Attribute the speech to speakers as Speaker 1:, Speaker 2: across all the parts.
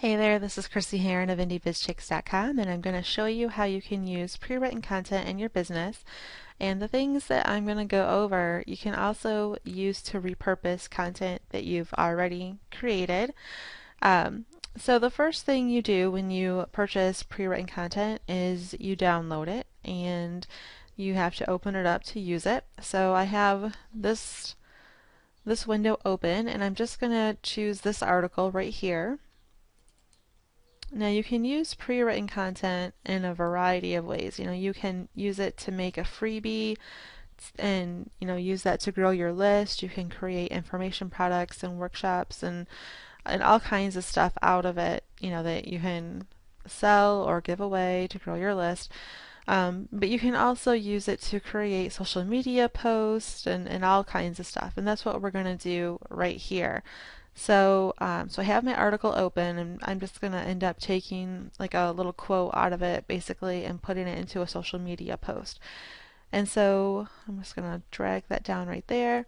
Speaker 1: Hey there, this is Chrissy Heron of IndieBizChicks.com, and I'm going to show you how you can use pre-written content in your business. And the things that I'm going to go over, you can also use to repurpose content that you've already created. Um, so the first thing you do when you purchase pre-written content is you download it, and you have to open it up to use it. So I have this window open, and I'm just going to choose this article right here. Now you can use pre-written content in a variety of ways. You can use it to make a freebie and use that to grow your list. You can create information products and workshops and all kinds of stuff out of it, that you can sell or give away to grow your list. But you can also use it to create social media posts and all kinds of stuff. And that's what we're going to do right here. So I have my article open, and I'm just going to end up taking like a little quote out of it basically and putting it into a social media post. And so I'm just going to drag that down right there.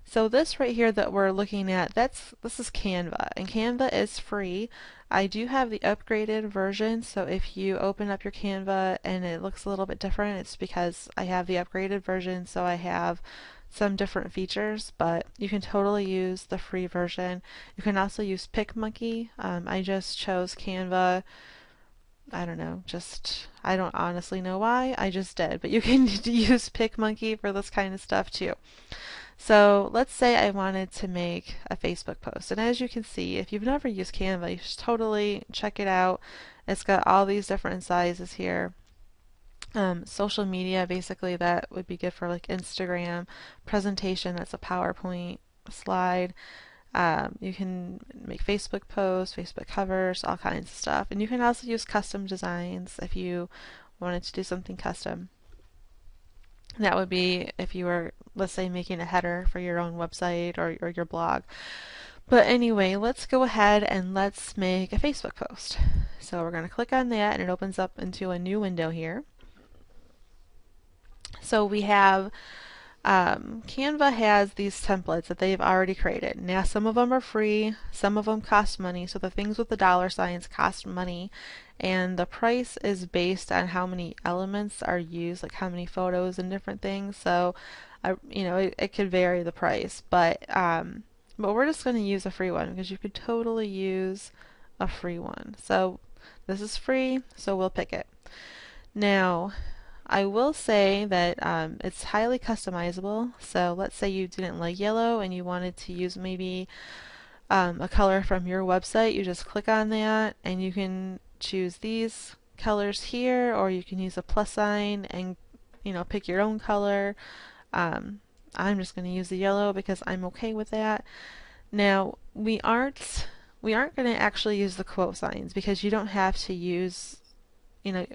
Speaker 1: So this right here that we're looking at, this is Canva, and Canva is free. I do have the upgraded version, so if you open up your Canva and it looks a little bit different, it's because I have the upgraded version, so I have some different features, but you can totally use the free version. You can also use PicMonkey. I just chose Canva. I don't know, I don't honestly know why, I just did, but you can use PicMonkey for this kind of stuff too. So let's say I wanted to make a Facebook post. And as you can see, if you've never used Canva, you should totally check it out. It's got all these different sizes here. Social media, basically, that would be good for like Instagram. Presentation, that's a PowerPoint slide. You can make Facebook posts, Facebook covers, all kinds of stuff. And you can also use custom designs if you wanted to do something custom. That would be if you were, let's say, making a header for your own website or your blog. But anyway, let's go ahead and let's make a Facebook post. So we're going to click on that, and it opens up into a new window here. So we have Canva has these templates that they've already created. Now, some of them are free, some of them cost money. So the things with the dollar signs cost money, and the price is based on how many elements are used, like how many photos and different things. So, it could vary the price, but we're just going to use a free one because you could totally use a free one. So this is free, so we'll pick it. Now, I will say that it's highly customizable. So let's say you didn't like yellow and you wanted to use maybe a color from your website. You just click on that and you can choose these colors here, or you can use a plus sign and pick your own color. I'm just going to use the yellow because I'm okay with that. Now we aren't going to actually use the quote signs because you don't have to use,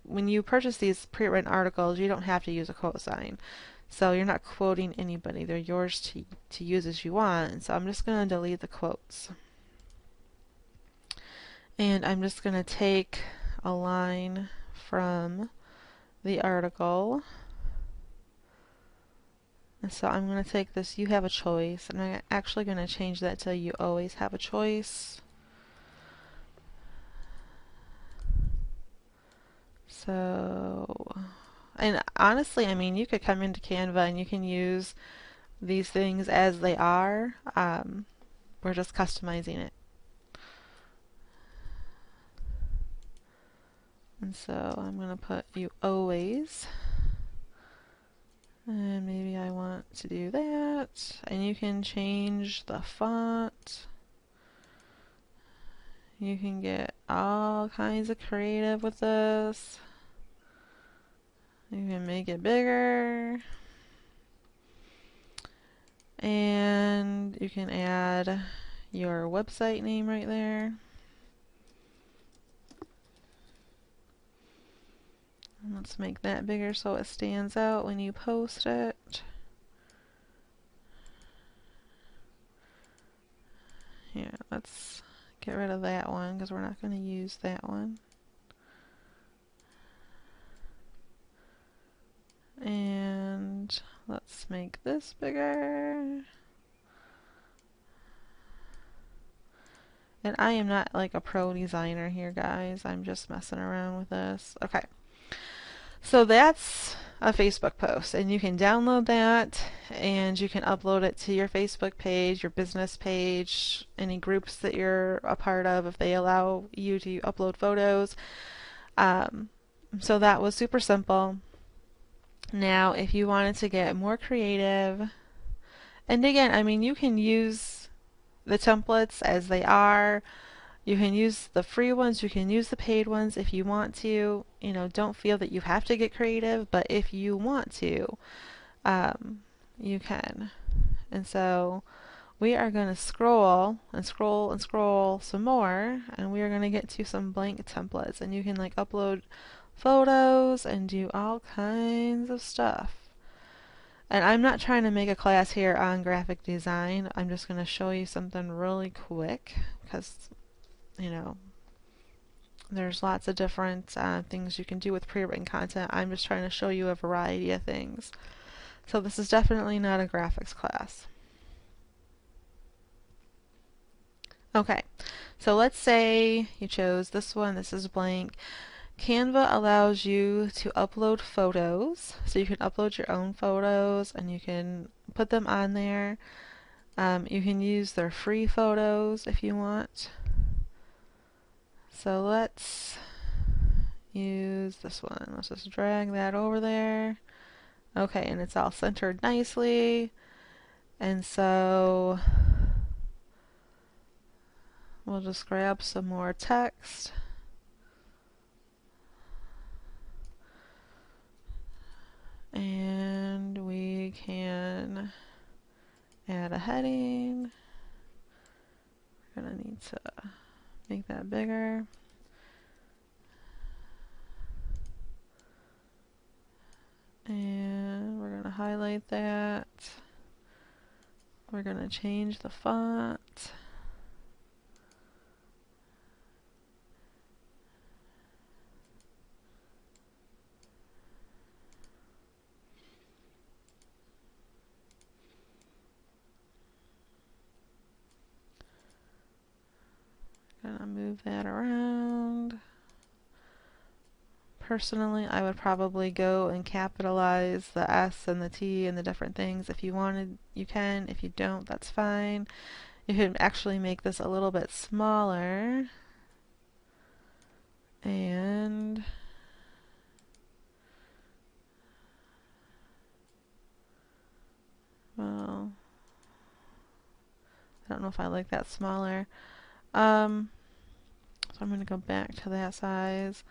Speaker 1: when you purchase these pre-written articles, you don't have to use a quote sign. So you're not quoting anybody. They're yours to use as you want. And so I'm just going to delete the quotes. And I'm just going to take a line from the article. And so I'm going to take this, you have a choice, and I'm actually going to change that to you always have a choice. So, and honestly, I mean, you could come into Canva and you can use these things as they are. We're just customizing it. And so I'm going to put you always. And maybe I want to do that. And you can change the font. You can get all kinds of creative with this. You can make it bigger. And you can add your website name right there. Let's make that bigger so it stands out when you post it. Here, let's get rid of that one because we're not going to use that one. And let's make this bigger. And I am not like a pro designer here, guys. I'm just messing around with this. Okay. So that's a Facebook post, and you can download that and you can upload it to your Facebook page, your business page, any groups that you're a part of if they allow you to upload photos. Um, so that was super simple. Now, if you wanted to get more creative, and again, I mean, you can use the templates as they are. You can use the free ones, you can use the paid ones if you want to. You know, don't feel that you have to get creative, but if you want to, you can. And so we are going to scroll and scroll and scroll some more, and we are going to get to some blank templates, and you can like upload photos and do all kinds of stuff. And I'm not trying to make a class here on graphic design. I'm just going to show you something really quick because, you know, there's lots of different things you can do with pre-written content. I'm just trying to show you a variety of things. So this is definitely not a graphics class. Okay, so let's say you chose this one. This is blank. Canva allows you to upload photos. So you can upload your own photos and you can put them on there. You can use their free photos if you want. So let's use this one. Let's just drag that over there. Okay, and it's all centered nicely. And so we'll just grab some more text. And we can add a heading. We're going to need to make that bigger. And we're going to highlight that. We're going to change the font. Gonna move that around. Personally, I would probably go and capitalize the S and the T and the different things. If you wanted, you can. If you don't, that's fine. You can actually make this a little bit smaller. And well, I don't know if I like that smaller. So I'm going to go back to that size.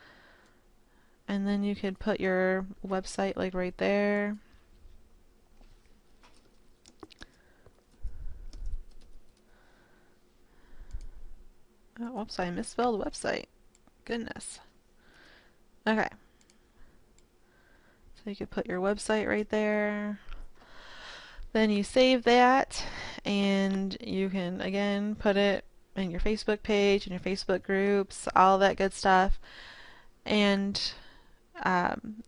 Speaker 1: And then you could put your website like right there. Oh, whoops, I misspelled website. Goodness. Okay. So you could put your website right there. Then you save that, and you can, again, put it in your Facebook page, in your Facebook groups, all that good stuff. And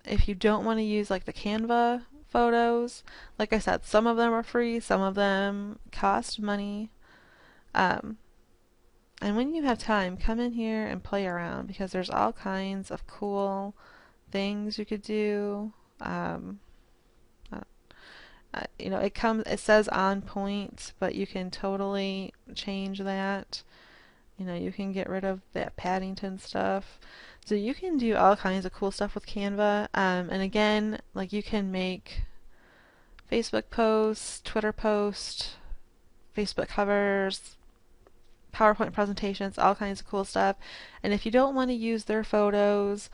Speaker 1: if you don't want to use like the Canva photos, like I said, some of them are free, some of them cost money. And when you have time, come in here and play around because there's all kinds of cool things you could do. You know, it says on point, but you can totally change that. You know, you can get rid of that Paddington stuff. So you can do all kinds of cool stuff with Canva. And again, like you can make Facebook posts, Twitter posts, Facebook covers, PowerPoint presentations, all kinds of cool stuff. And if you don't want to use their photos,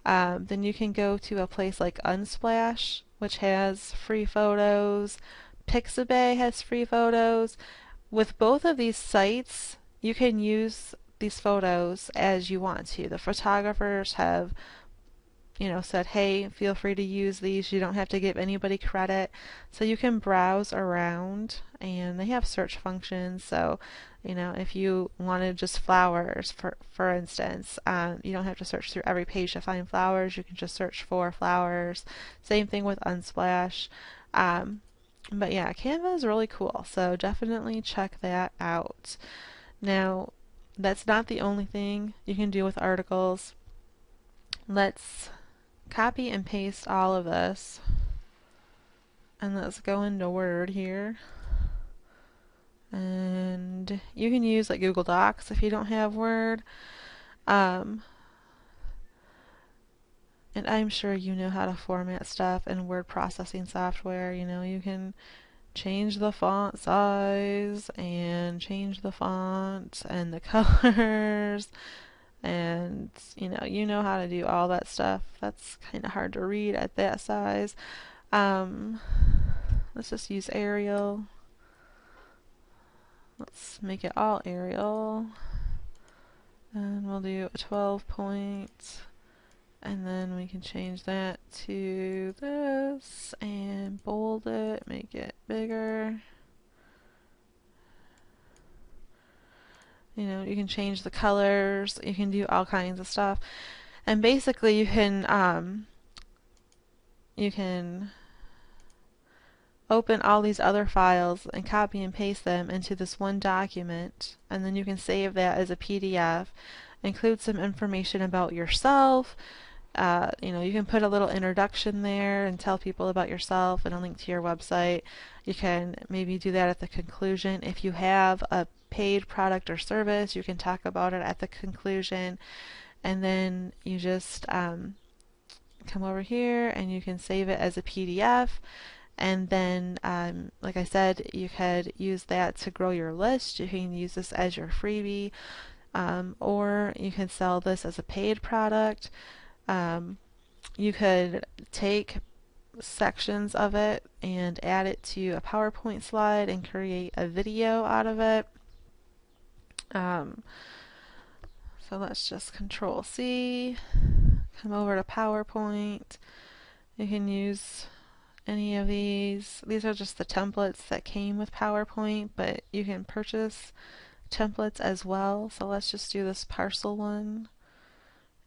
Speaker 1: then you can go to a place like Unsplash, which has free photos. Pixabay has free photos. With both of these sites, you can use these photos as you want to. The photographers have, you know, said, hey, feel free to use these. You don't have to give anybody credit. So you can browse around, and they have search functions. So, you know, if you wanted just flowers, for instance, you don't have to search through every page to find flowers. You can just search for flowers. Same thing with Unsplash. But yeah, Canva is really cool. So definitely check that out. Now, that's not the only thing you can do with articles. Let's copy and paste all of this, and let's go into Word here. And you can use like Google Docs if you don't have Word. And I'm sure you know how to format stuff in word processing software. You know, you can change the font size and change the font and the colors, and you know how to do all that stuff. That's kind of hard to read at that size. Let's just use Arial. Let's make it all Arial, and we'll do a 12 point, and then we can change that to this and bold it, make it bigger. You know, you can change the colors, you can do all kinds of stuff. And basically you can open all these other files and copy and paste them into this one document, and then you can save that as a PDF, include some information about yourself. You can put a little introduction there and tell people about yourself and a link to your website. You can maybe do that at the conclusion. If you have a paid product or service, you can talk about it at the conclusion, and then you just come over here and you can save it as a PDF. And then, like I said, you could use that to grow your list. You can use this as your freebie, or you can sell this as a paid product. You could take sections of it and add it to a PowerPoint slide and create a video out of it. So let's just Control C, come over to PowerPoint. You can use any of these. These are just the templates that came with PowerPoint, but you can purchase templates as well. So let's just do this parcel one.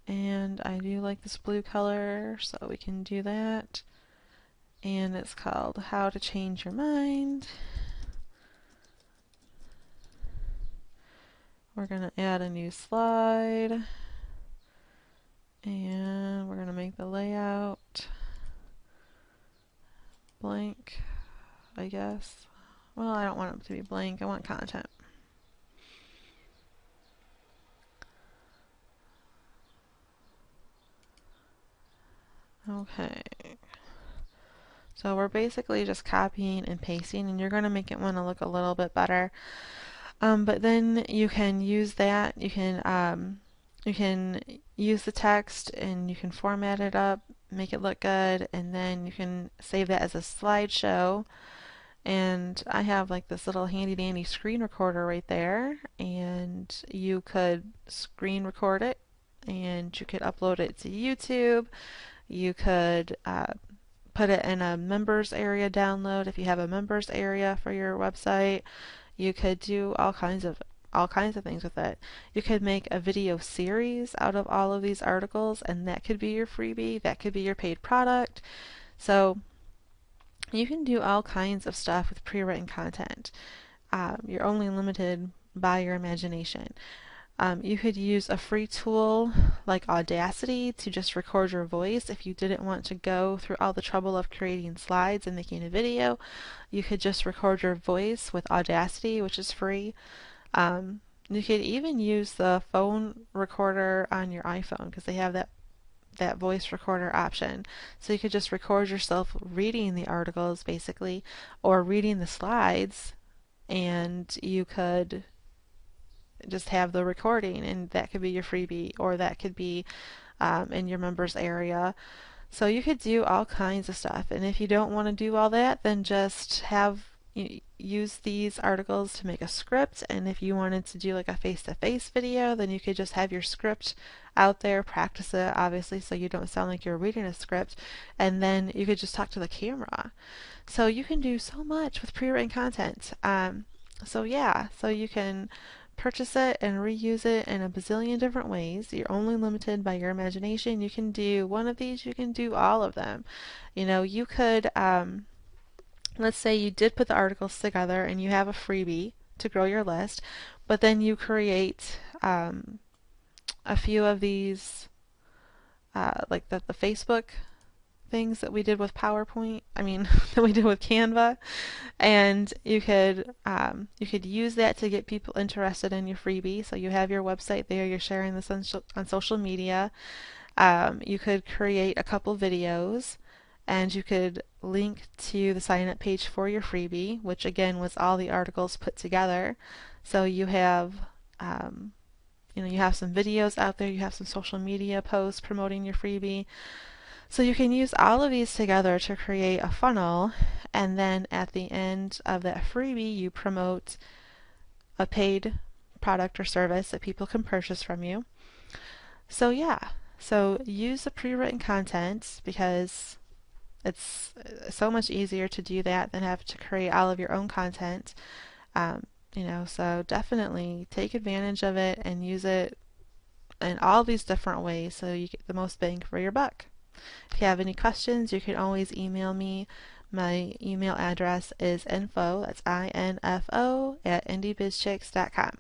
Speaker 1: And I do like this blue color, so we can do that. And it's called How to Change Your Mind. We're going to add a new slide. And we're going to make the layout blank, I guess. Well, I don't want it to be blank. I want content. Okay. So we're basically just copying and pasting, and you're going to make it want to look a little bit better. But then you can use that. You can use the text and you can format it up, make it look good, and then you can save that as a slideshow. And I have like this little handy dandy screen recorder right there, and you could screen record it and you could upload it to YouTube. You could put it in a members area download if you have a members area for your website. You could do all kinds of things with it. You could make a video series out of all of these articles, and that could be your freebie, that could be your paid product. So you can do all kinds of stuff with pre-written content. You're only limited by your imagination. You could use a free tool like Audacity to just record your voice. If you didn't want to go through all the trouble of creating slides and making a video, you could just record your voice with Audacity, which is free. You could even use the phone recorder on your iPhone because they have that voice recorder option. So you could just record yourself reading the articles basically, or reading the slides, and you could just have the recording, and that could be your freebie, or that could be in your members area. So you could do all kinds of stuff, and if you don't want to do all that, then just use these articles to make a script. And if you wanted to do like a face-to-face video, then you could just have your script out there, practice it obviously so you don't sound like you're reading a script, and then you could just talk to the camera. So you can do so much with pre-written content. So you can purchase it and reuse it in a bazillion different ways. You're only limited by your imagination. You can do one of these, you can do all of them. You could, let's say you did put the articles together and you have a freebie to grow your list, but then you create a few of these, like the Facebook things that we did with PowerPoint, I mean, that we did with Canva, and you could use that to get people interested in your freebie. So you have your website there, you're sharing this on social media. You could create a couple videos, and you could link to the sign up page for your freebie, which again was all the articles put together. So you have you have some videos out there, you have some social media posts promoting your freebie. So you can use all of these together to create a funnel, and then at the end of that freebie, you promote a paid product or service that people can purchase from you. So yeah, so use the pre-written content because it's so much easier to do that than have to create all of your own content. So definitely take advantage of it and use it in all these different ways so you get the most bang for your buck. If you have any questions, you can always email me. My email address is info, that's info, @indiebizchicks.com.